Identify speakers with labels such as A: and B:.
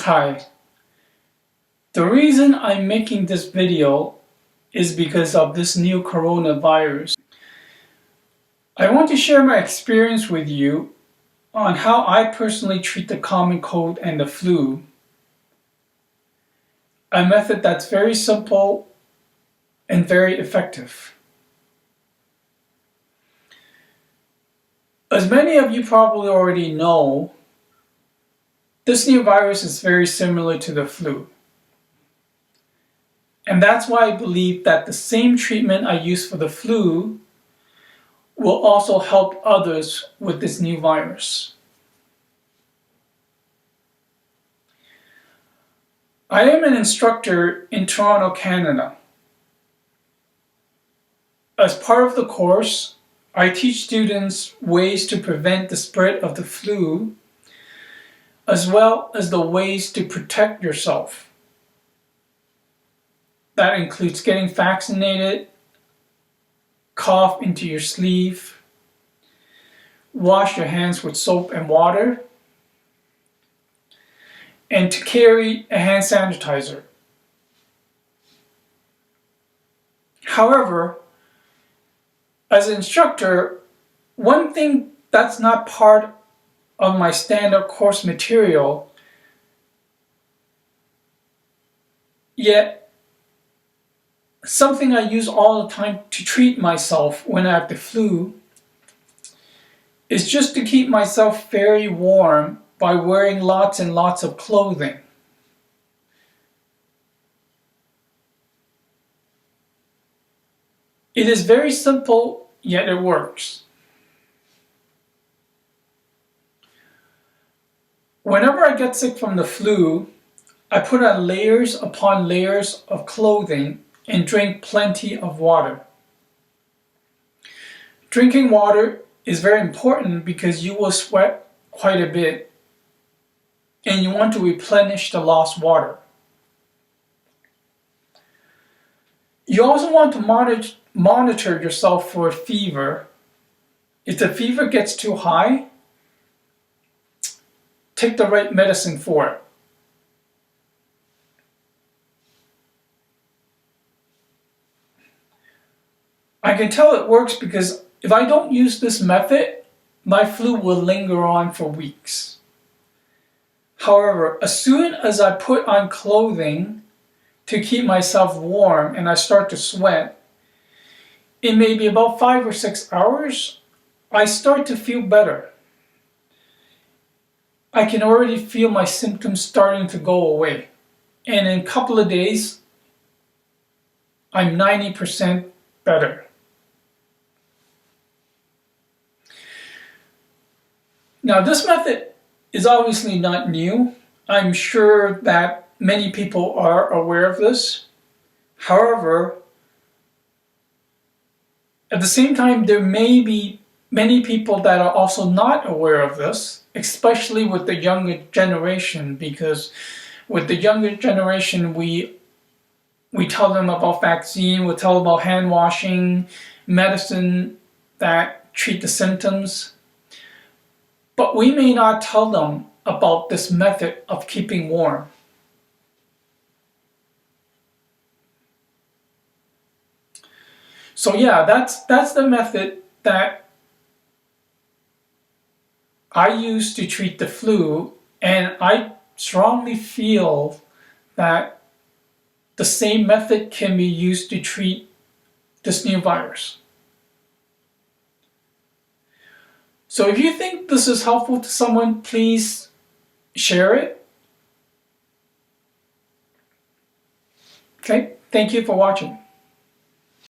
A: Hi. The reason I'm making this video is because of this new coronavirus. I want to share my experience with you on how I personally treat the common cold and the flu. A method that's very simple and very effective. As many of you probably already know, this new virus is very similar to the flu. And that's why I believe that the same treatment I use for the flu will also help others with this new virus. I am an instructor in Toronto, Canada. As part of the course, I teach students ways to prevent the spread of the flu, as well as the ways to protect yourself. That includes getting vaccinated, cough into your sleeve, wash your hands with soap and water, and to carry a hand sanitizer. However, as an instructor, one thing that's not part of my standard course material, yet something I use all the time to treat myself when I have the flu, is just to keep myself very warm by wearing lots and lots of clothing. It is very simple, yet it works. Whenever I get sick from the flu, I put on layers upon layers of clothing and drink plenty of water. Drinking water is very important because you will sweat quite a bit and you want to replenish the lost water. You also want to monitor yourself for a fever. If the fever gets too high, take the right medicine for it. I can tell it works because if I don't use this method, my flu will linger on for weeks. However, as soon as I put on clothing to keep myself warm and I start to sweat, in maybe about 5 or 6 hours, I start to feel better. I can already feel my symptoms starting to go away. And in a couple of days, I'm 90% better. Now, this method is obviously not new. I'm sure that many people are aware of this. However, at the same time, there may be many people that are also not aware of this, especially with the younger generation, because with the younger generation, we tell them about vaccine, we tell them about hand washing, medicine that treat the symptoms. But we may not tell them about this method of keeping warm. So yeah, that's the method that I use to treat the flu, and I strongly feel that the same method can be used to treat this new virus. So if you think this is helpful to someone, please share it. Okay, thank you for watching.